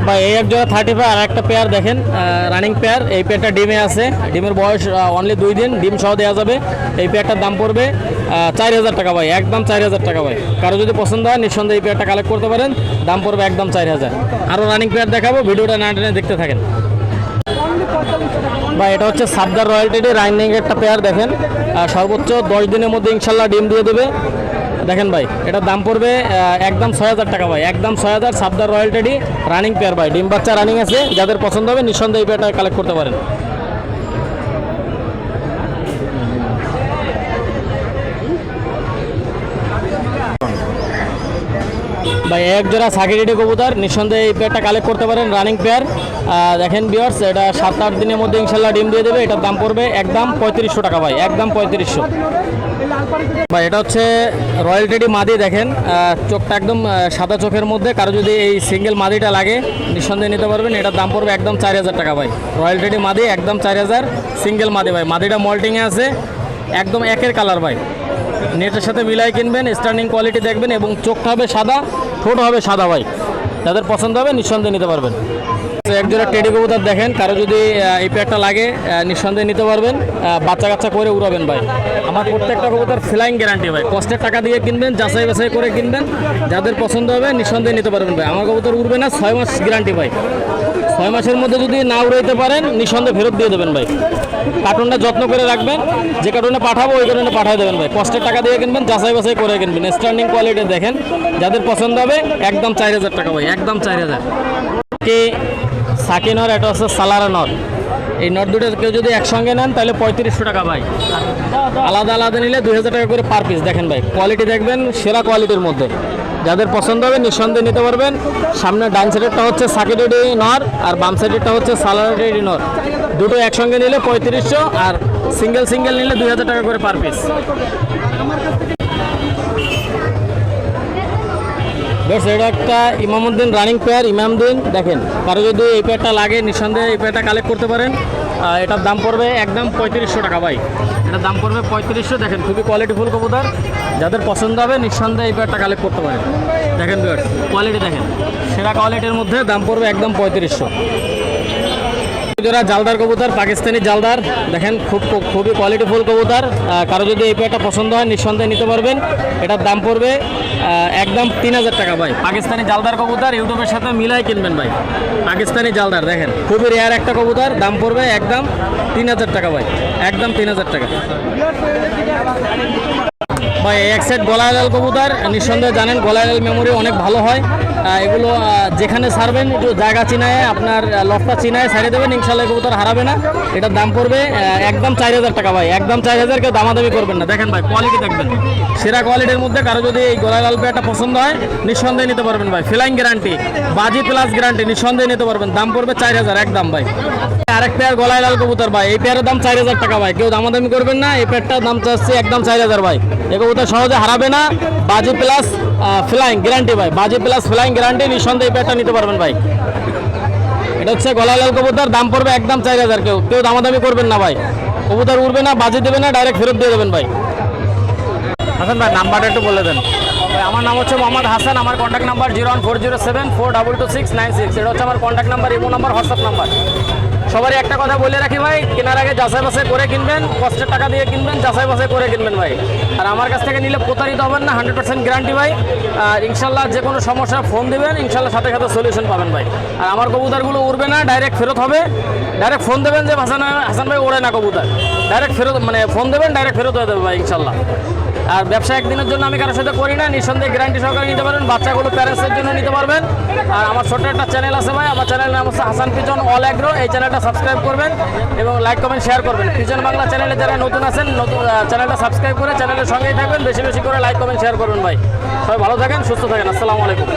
বা এই এক জোড়া 35 আর একটা পেয়ার দেখেন রানিং পেয়ার। এই পেয়ারটা ডিমে আছে, ডিমের বয়স অনলি 2 দিন, ডিম সহ দেওয়া যাবে। এই পেয়ারটার দাম পড়বে 4000 টাকা ভাই, একদম 4000 টাকা ভাই। কারো যদি পছন্দ হয় নিঃসন্দেহে এই পেয়ারটা কালেক্ট করতে পারেন, দাম পড়বে একদম 4000। আরও রানিং পেয়ার দেখাবো, ভিডিওটা না টেনে দেখতে থাকেন। বা এটা হচ্ছে সাবদার রয়্যাল টেডি রানিং একটা পেয়ার দেখেন, সর্বোচ্চ 10 দিনের মধ্যে ইনশাল্লাহ ডিম দিয়ে দেবে। দেখেন ভাই এটার দাম পড়বে একদম 6000 টাকা ভাই, একদম 6000। সাবদার রয়্যাল টেডি রানিং পেয়ার ভাই, ডিম বাচ্চা রানিং আছে। যাদের পছন্দ হবে নিঃসন্দেহে এই পেয়ারটা কালেক্ট করতে পারেন। ভাই এক জোড়া সাকিরেডি কবুতর, নিঃসন্দেহে এই পেয়ারটা কালেক্ট করতে পারেন, রানিং পেয়ার। দেখেন ভিউয়ার্স, এটা 7-8 দিনের মধ্যে ইনশাল্লাহ ডিম দিয়ে দেবে। এটার দাম পড়বে একদম 3500 টাকা ভাই, একদম 3500। ভাই এটা হচ্ছে রয়্যাল টেডি মাদি দেখেন, চোখটা একদম সাদা চোখের মধ্যে। কারো যদি এই সিঙ্গেল মাদিটা লাগে নিঃসন্দেহে নিতে পারবেন। এটার দাম পড়বে একদম 4000 টাকা ভাই, রয়্যাল টেডি মাদি একদম 4000, সিঙ্গেল মাদি ভাই। মাদিটা মল্টিংয়ে আছে, একদম একের কালার ভাই। নেটের সাথে মিলাই কিনবেন, স্ট্যান্ডিং কোয়ালিটি দেখবেন, এবং চোখটা হবে সাদা, ঠোঁট হবে সাদা ভাই। যাদের পছন্দ হবে নিঃসন্দেহে নিতে পারবেন। একজোড়া টেডি কবুতর দেখেন, কারো যদি এই পেয়ারটা লাগে নিঃসন্দেহে নিতে পারবেন। বাচ্চা কাচ্চা করে উড়াবেন ভাই। আমার প্রত্যেকটা কবুতর ফ্লাইং গ্যারান্টি ভাই, কষ্টের টাকা দিয়ে কিনবেন, যাচাই বাছাই করে কিনবেন। যাদের পছন্দ হবে নিঃসন্দেহে নিতে পারবেন ভাই। আমার কবুতর উড়বে না, 6 মাস গ্যারান্টি ভাই। 6 মাসের মধ্যে যদি না উড়াইতে পারেন নিঃসন্দেহে ফেরত দিয়ে দেবেন ভাই। কার্টুনটা যত্ন করে রাখবেন, যে কার্টুনে পাঠাবো ওই কার্টুনে পাঠিয়ে দেবেন ভাই। কষ্টের টাকা দিয়ে কিনবেন, যাচাই বাছাই করে কিনবেন। স্ট্যান্ডিং কোয়ালিটি দেখেন, যাদের পছন্দ হবে একদম 4000 টাকা ভাই, একদম 4000। কি সাকি নর, এটা হচ্ছে সালারা নর। এই নট দুটো কেউ যদি একসঙ্গে নেন তাহলে 3500 টাকা ভাই। আলাদা আলাদা নিলে 2000 টাকা করে পার পিস। দেখেন ভাই কোয়ালিটি দেখবেন, সেরা কোয়ালিটির মধ্যে। যাদের পছন্দ হবে নিঃসন্দেহে নিতে পারবেন। সামনে ডান সাইডেরটা হচ্ছে সাকি টেডি নর, আর বাম সাইডেরটা হচ্ছে সালারা টেডি নর। দুটো একসঙ্গে নিলে 3500, আর সিঙ্গেল সিঙ্গেল নিলে 2000 টাকা করে পার পিস। এটা একটা ইমামউদ্দিন রানিং পেয়ার, ইমামউদ্দিন দেখেন। কারো যদি এই পেয়ারটা লাগে নিঃসন্দেহে এই পেয়ারটা কালেক্ট করতে পারেন। এটার দাম পড়বে একদম 3500 টাকা ভাই, এটার দাম পড়বে 3500। দেখেন খুবই কোয়ালিটিফুল কবুতর, যাদের পছন্দ হবে নিঃসন্দেহে এই পেয়ারটা কালেক্ট করতে পারেন। দেখেন কোয়ালিটি দেখেন, সেরা কোয়ালিটির মধ্যে দাম পড়বে একদম 3500। জোড়া জালদার কবুতর, পাকিস্তানি জালদার দেখেন, খুবই কোয়ালিটিফুল কবুতর। কারো যদি এই পেয়ারটা পছন্দ হয় নিঃসন্দেহে নিতে পারবেন। এটার দাম পড়বে একদম 3000 টাকা ভাই। পাকিস্তানি জালদার কবুতর ইউটিউবের সাথে মিলাই কিনবেন ভাই। পাকিস্তানি জালদার দেখেন, খুবই রেয়ার একটা কবুতর, দাম পড়বে একদম 3000 টাকা ভাই, একদম 3000 টাকা ভাই। এক সেট গলায় লাল কবুতর, নিঃসন্দেহে জানেন গলায় লাল মেমোরি অনেক ভালো হয়। এগুলো যেখানে ছাড়বেন একটু জায়গা চিনায়, আপনার লফটা চিনায় ছাড়ে দেবেন, ইনশাল্লাহ কবুতর হারাবে না। এটার দাম পড়বে একদম 4000 টাকা ভাই, একদম 4000। কেউ দামাদামি করবেন না। দেখেন ভাই কোয়ালিটি দেখবেন, সেরা কোয়ালিটির মধ্যে। কারো যদি এই গলায় লাল পেয়ারটা পছন্দ হয় নিঃসন্দেহে নিতে পারবেন ভাই। ফ্লাইং গ্যারান্টি, বাজি প্লাস গ্যারান্টি, নিঃসন্দেহে নিতে পারবেন। দাম পড়বে 4000 একদম ভাই। আরেক পেয়ার গলায় লাল কবুতর ভাই, এই পেয়ারের দাম 4000 টাকা ভাই। কেউ দামাদামি করবেন না, এই পেয়ারটার দাম চাচ্ছে একদম 4000 ভাই। এই কবুতর সহজে হারাবে না, বাজি প্লাস ফ্লাইং গ্যারান্টি ভাই, বাজি প্লাস ফ্লাইং গ্যারান্টি, নিঃসন্দেহে এই পেয়ারটা নিতে পারবেন ভাই। এটা হচ্ছে গলায় লাল কবুতর, দাম পড়বে একদম 4000। কেউ দামাদামি করবেন না ভাই। কবুতর উড়বে না, বাজি দেবে না, ডাইরেক্ট ফেরত দিয়ে দেবেন ভাই। হাসান ভাই নাম্বারটা একটু বলে দেন। আমার নাম হচ্ছে মোহাম্মদ হাসান, আমার কন্ট্যাক্ট নাম্বার 01407422696। এটা হচ্ছে আমার contact number, imo number, WhatsApp number. সবারই একটা কথা বলে রাখি ভাই, কেনার আগে যাচাই বাছাই করে কিনবেন, কষ্টের টাকা দিয়ে কিনবেন, যাচাই বাছাই করে কিনবেন ভাই। আর আমার কাছ থেকে নিলে প্রতারিত হবেন না, 100% গ্যারান্টি ভাই। আর ইনশাল্লাহ যে কোনো সমস্যা ফোন দেবেন, ইনশাল্লাহ সাথে সাথে সলিউশন পাবেন ভাই। আর আমার কবুতরগুলো উড়বে না, ডাইরেক্ট ফেরত হবে। ডাইরেক্ট ফোন দেবেন যে হাসান ভাই ওড়ে না কবুতর, ডাইরেক্ট ফেরত, মানে ফোন দেবেন ডাইরেক্ট ফেরত হয়ে দেবে ভাই ইনশাল্লাহ। আর ব্যবসা একদিনের জন্য আমি কারোর সাথে করি না, নিঃসন্দেহে গ্যারান্টি সহকারে নিতে পারবেন। বাচ্চাগুলো প্যারেন্টসের জন্য নিতে পারবেন। আর আমার ছোট্ট একটা চ্যানেল আছে ভাই, আমার চ্যানেলের নাম হচ্ছে হাসান পিজন অল অ্যাগ্রো। এই চ্যানেলটা সাবস্ক্রাইব করবেন এবং লাইক কমেন্ট শেয়ার করবেন। পিজন বাংলা চ্যানেলে যারা নতুন আছেন, চ্যানেলটা সাবস্ক্রাইব করে চ্যানেলের সঙ্গেই থাকবেন। বেশি বেশি করে লাইক কমেন্ট শেয়ার করবেন ভাই। সবাই ভালো থাকেন, সুস্থ থাকেন। আসসালামু আলাইকুম।